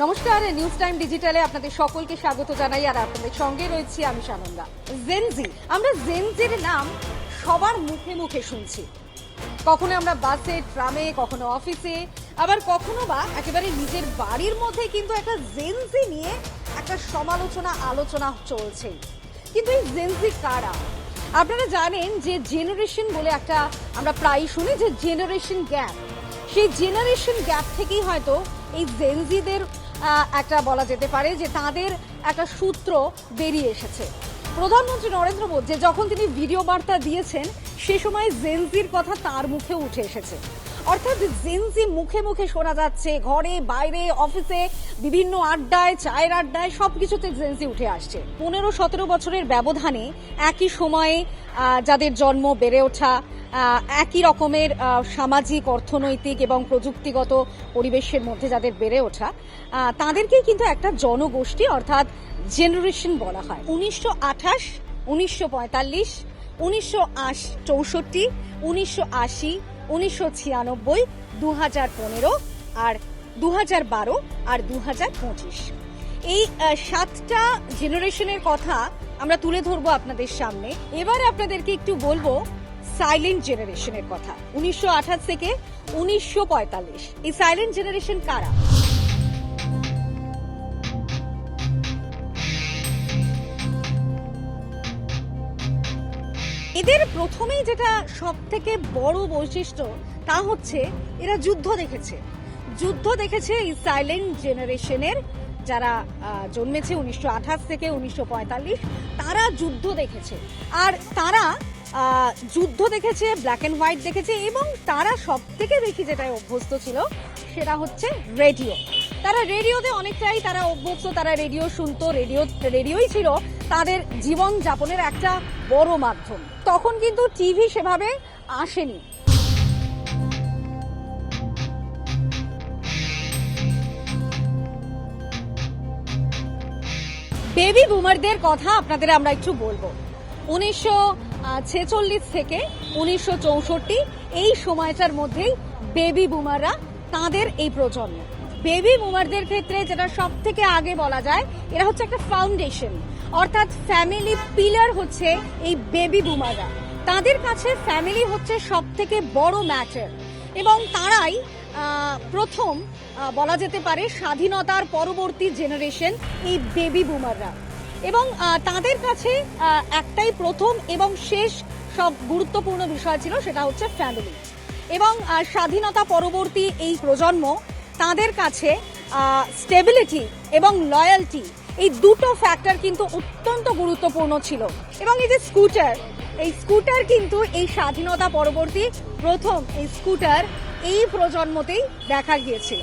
নমস্কার, news time ডিজিটালে আপনাদের সকলকে স্বাগত জানাই। আর আপনাদের সঙ্গে রয়েছি আমি সানন্দা। জেনজি, আমরা জেনজির নাম সবার মুখে মুখে শুনছি। কখনো আমরা বাসে, ট্রামে, কখনো অফিসে, আবার কখনো বা একেবারে নিজের বাড়ির মধ্যে কিন্তু একটা জেনজি নিয়ে একটা আলোচনা চলছে। কিন্তু এই জেনজি কারা? আপনারা জানেন যে জেনারেশন বলে একটা আমরা প্রায় শুনি যে জেনারেশন গ্যাপ। সেই জেনারেশন গ্যাপ থেকেই হয়তো এই জেনজিদের একটা বলা যেতে পারে যে তাদের একটা সূত্র বেরিয়ে এসেছে। প্রধানমন্ত্রী নরেন্দ্র মোদী যখন তিনি ভিডিও বার্তা দিয়েছেন সে সময় জেনজির কথা তার মুখে উঠে এসেছে। অর্থাৎ জেনজি মুখে মুখে শোনা যাচ্ছে, ঘরে বাইরে অফিসে বিভিন্ন আড্ডায়, চায়ের আড্ডায় সবকিছুতে জেনজি উঠে আসছে। 15-17 বছরের ব্যবধানে একই সময়ে যাদের জন্ম, বেড়ে ওঠা, একই রকমের সামাজিক, অর্থনৈতিক এবং প্রযুক্তিগত পরিবেশের মধ্যে যাদের বেড়ে ওঠা, তাদেরকেই কিন্তু একটা জনগোষ্ঠী অর্থাৎ জেনারেশন বলা হয়। 1928, 1945, 1964, 1980, 1996, 2015 আর 2012 আর 2025, এই 7টা জেনারেশনের কথা আমরা তুলে ধরবো আপনাদের সামনে। এবার আপনাদেরকে একটু বলবো সাইলেন্ট জেনারেশনের কথা। 1928 থেকে 1945, এই সাইলেন্ট জেনারেশন কারা? এদের প্রথমেই যেটা সব থেকে বড় বৈশিষ্ট্য তা হচ্ছে এরা যুদ্ধ দেখেছে। এই সাইলেন্ট জেনারেশনের যারা জন্মেছে 1928 থেকে 1945, তারা যুদ্ধ দেখেছে। আর তারা যুদ্ধ দেখেছে, ব্ল্যাক অ্যান্ড হোয়াইট দেখেছে, এবং তারা সব থেকে বেশি যেটাই অভ্যস্ত ছিল সেটা হচ্ছে রেডিও। তারা রেডিওতে অনেকটাই তারা অভ্যস্ত, তারা রেডিও শুনতো। রেডিওই ছিল তাদের জীবন যাপনের একটা বড় মাধ্যম। তখন কিন্তু টিভি সেভাবে আসেনি। বেবি বুমারদের কথা আপনাদের আমরা একটু বলবো। 1946 থেকে 1964 এই সময়টার মধ্যেই বেবি বুমাররা, তাদের এই প্রজন্ম। বেবি বুমারদের ক্ষেত্রে যেটা সব থেকে আগে বলা যায়, এরা হচ্ছে একটা ফাউন্ডেশন, অর্থাৎ ফ্যামিলি পিলার হচ্ছে এই বেবি বুমাররা। তাদের কাছে ফ্যামিলি হচ্ছে সব থেকে বড় ম্যাটার, এবং তারাই প্রথম বলা যেতে পারে স্বাধীনতার পরবর্তী জেনারেশন এই বেবি বুমাররা। এবং তাদের কাছে একটাই প্রথম এবং শেষ সব গুরুত্বপূর্ণ বিষয় ছিল, সেটা হচ্ছে ফ্যামিলি। এবং স্বাধীনতা পরবর্তী এই প্রজন্ম, তাদের কাছে স্টেবিলিটি এবং লয়্যালটি, এই দুটো ফ্যাক্টর কিন্তু অত্যন্ত গুরুত্বপূর্ণ ছিল। এবং এই যে স্কুটার কিন্তু এই স্বাধীনতা পরবর্তী প্রথম এই স্কুটার এই প্রজন্মতেই দেখা গিয়েছিল।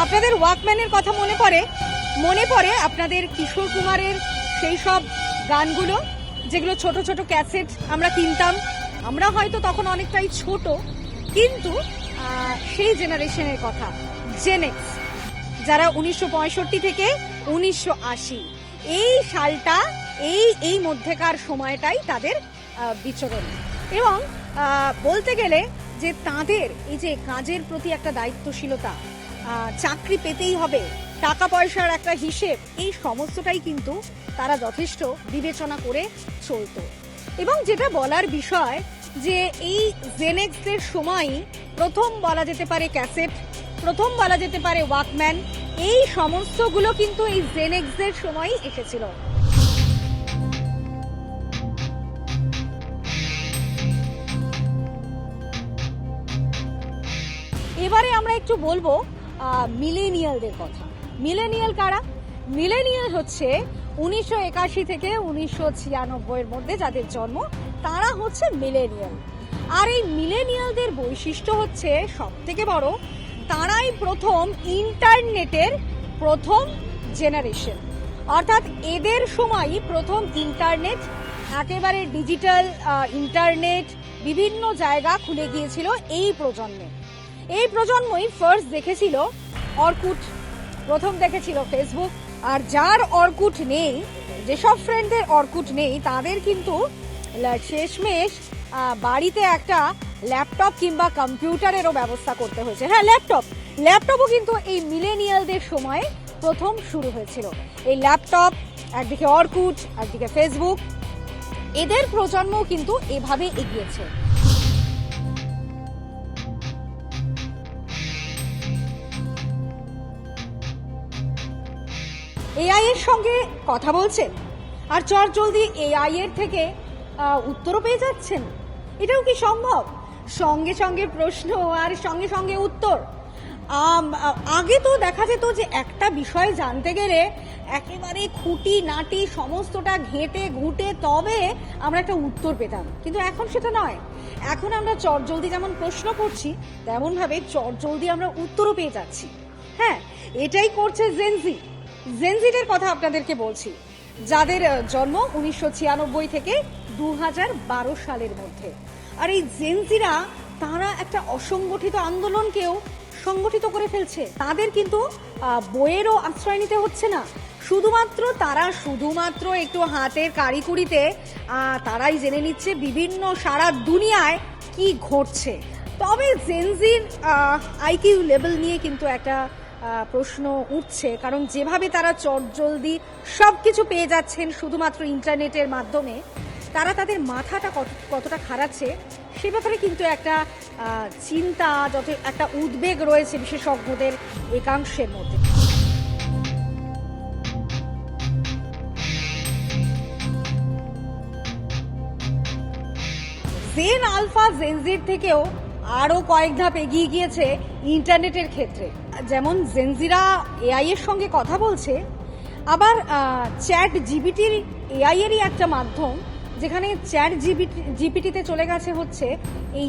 আপনাদের ওয়াকম্যানের কথা মনে পড়ে আপনাদের কিশোর কুমারের সেই সব গানগুলো, যেগুলো ছোট ছোট ক্যাসেট আমরা কিনতাম। আমরা হয়তো তখন অনেকটাই ছোট, কিন্তু সেই জেনারেশনের কথা, জেনেক্স, যারা 1965 থেকে 1980 এই সালটা, এই মধ্যেকার সময়টাই তাদের বিচরণ। এবং বলতে গেলে যে তাদের এই যে কাজের প্রতি একটা দায়িত্বশীলতা, চাকরি পেতেই হবে, টাকা পয়সার একটা হিসেব, এই সমস্তটাই কিন্তু তারা যথেষ্ট বিবেচনা করে চলতো। এবং যেটা বলার বিষয় যে এই জেনেক্সদের সময়ই প্রথম বলা যেতে পারে ক্যাসেট, প্রথম বলা যেতে পারে ওয়াকম্যান, এই সমস্তগুলো কিন্তু এই জেনেক্সদের সময়ই এসেছিল। এবারে আমরা একটু বলবো মিলেনিয়ালদের কথা। মিলেনিয়াল কারা? মিলেনিয়াল হচ্ছে 1981 থেকে 1996 এর মধ্যে যাদের জন্ম, তারা হচ্ছে মিলেনিয়াল। আর এই মিলেনিয়ালদের বৈশিষ্ট্য হচ্ছে সব থেকে বড়, তারাই প্রথম ইন্টারনেটের প্রথম জেনারেশন। অর্থাৎ এদের সময়ই প্রথম ইন্টারনেট, একেবারে ডিজিটাল ইন্টারনেট বিভিন্ন জায়গা খুলে গিয়েছিল এই প্রজন্মে। এই প্রজন্মই ফার্স্ট দেখেছিল অর্কুট, প্রথম দেখেছিল ফেসবুক। আর যার অর্কুট নেই, যেসব ফ্রেন্ডদের অর্কুট নেই, তাদের কিন্তু শেষমেশ বাড়িতে একটা ল্যাপটপ কিংবা কম্পিউটারেরও ব্যবস্থা করতে হয়েছে। হ্যাঁ, ল্যাপটপও কিন্তু এই মিলেনিয়ালদের সময় প্রথম শুরু হয়েছিল। এই ল্যাপটপ, একদিকে অর্কুট, একদিকে ফেসবুক, এদের প্রজন্মও কিন্তু এভাবে এগিয়েছে। এআই এর সঙ্গে কথা বলছেন আর চটজলদি এআই এর থেকে উত্তরও পেয়ে যাচ্ছেন, এটাও কি সম্ভব? সঙ্গে সঙ্গে প্রশ্ন আর সঙ্গে সঙ্গে উত্তর। আগে তো দেখা যেত যে একটা বিষয় জানতে গেলে একেবারে খুঁটি নাটি সমস্তটা ঘেঁটে ঘুঁটে তবে আমরা একটা উত্তর পেতাম, কিন্তু এখন সেটা নয়। এখন আমরা চটজলদি যেমন প্রশ্ন করছি তেমন ভাবে চটজলদি আমরা উত্তরও পেয়ে যাচ্ছি। হ্যাঁ, এটাই করছে জেনজিদের কথা আপনাদেরকে বলছি, যাদের জন্ম 1996 থেকে 2012 সালের মধ্যে। আর এই জেনজিরা তারা একটা অসংগঠিত আন্দোলনকেও সংগঠিত করে ফেলছে। তাদের কিন্তু বইয়েরও আশ্রয় নিতে হচ্ছে না, শুধুমাত্র একটু হাতের কারিকুরিতে তারাই জেনে নিচ্ছে বিভিন্ন সারা দুনিয়ায় কি ঘটছে। তবে জেনজির আইকিউ লেভেল নিয়ে কিন্তু একটা প্রশ্ন উঠছে, কারণ যেভাবে তারা চটজলদি সবকিছু পেয়ে যাচ্ছেন শুধুমাত্র ইন্টারনেটের মাধ্যমে, তারা তাদের মাথাটা কতটা খারাচ্ছে সে ব্যাপারে কিন্তু একটা চিন্তা, যত একটা উদ্বেগ রয়েছে বিশেষজ্ঞদের একাংশের মধ্যে। জেন আলফা জেনজির থেকেও আরো কয়েক ধাপ এগিয়ে গিয়েছে ইন্টারনেটের ক্ষেত্রে। যেমন জেনজিরা এআই এর সঙ্গে কথা বলছে, আবার চ্যাট জিপিটির এআই এরই একটা মাধ্যম, যেখানে চ্যাট জিপিটিতে চলে গেছে হচ্ছে এই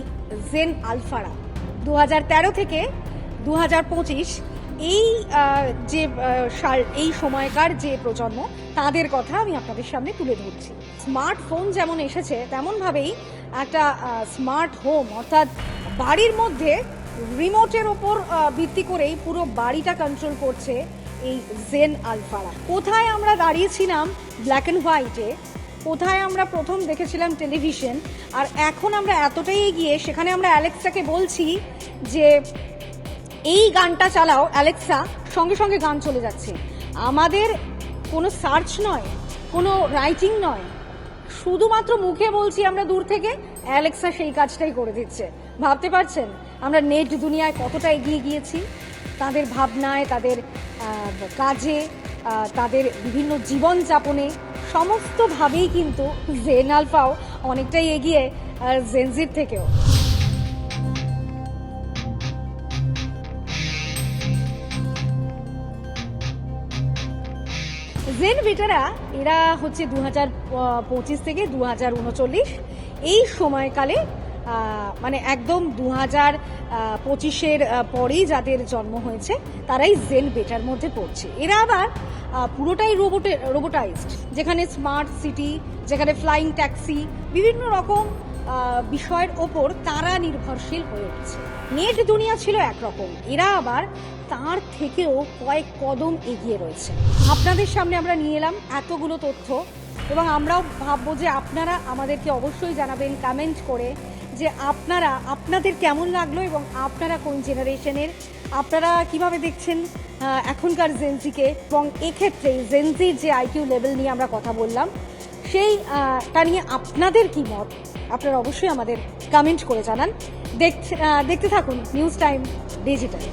জেন আলফারা। 2013 থেকে 2025 এই যে এই সময়কার যে প্রজন্ম, তাদের কথা আমি আপনাদের সামনে তুলে ধরছি। স্মার্টফোন যেমন এসেছে তেমনভাবেই একটা স্মার্ট হোম, অর্থাৎ বাড়ির মধ্যে রিমোটের ওপর ভিত্তি করেই পুরো বাড়িটা কন্ট্রোল করছে এই জেন আলফারা। কোথায় আমরা দাঁড়িয়েছিলাম ব্ল্যাক অ্যান্ড হোয়াইটে, কোথায় আমরা প্রথম দেখেছিলাম টেলিভিশন, আর এখন আমরা এতটাই এগিয়ে সেখানে আমরা অ্যালেক্সাকে বলছি যে এই গানটা চালাও, অ্যালেক্সা সঙ্গে সঙ্গে গান চলে যাচ্ছে। আমাদের কোনো সার্চ নয়, কোনো রাইটিং নয়, শুধুমাত্র মুখে বলছি আমরা দূর থেকে, অ্যালেক্সা সেই কাজটাই করে দিচ্ছে। ভাবতে পারছেন আমরা নেট দুনিয়ায় কতটা এগিয়ে গিয়েছি? তাদের ভাবনায়, তাদের কাজে, তাদের বিভিন্ন জীবনযাপনে সমস্তভাবেই কিন্তু জেন আলফাও অনেকটাই এগিয়ে জেনজির থেকেও। জেন বিটারা এরা হচ্ছে 2025 থেকে 2039 এই সময়কালে, মানে একদম 2025-এর পরেই যাদের জন্ম হয়েছে তারাই জেন বেটার মধ্যে পড়ছে। এরা আবার পুরোটাই রোবোটাইজড, যেখানে স্মার্ট সিটি, যেখানে ফ্লাইং ট্যাক্সি, বিভিন্ন রকম বিষয়ের ওপর তারা নির্ভরশীল হয়ে উঠছে। নেট দুনিয়া ছিল একরকম, এরা আবার তার থেকেও কয়েক কদম এগিয়ে রয়েছে। আপনাদের সামনে আমরা নিয়ে এলাম এতগুলো তথ্য, এবং আমরাও ভাববো যে আপনারা আমাদেরকে অবশ্যই জানাবেন কমেন্ট করে যে আপনাদের কেমন লাগলো এবং আপনারা কোন জেনারেশনের, আপনারা কিভাবে দেখছেন এখনকার জেনজিকে, এবং এক্ষেত্রে জেনজির যে আইকিউ লেভেল নিয়ে আমরা কথা বললাম সেইটা নিয়ে আপনাদের কি মত, আপনারা অবশ্যই আমাদের কমেন্ট করে জানান। দেখতে থাকুন নিউজ টাইম ডিজিটাল।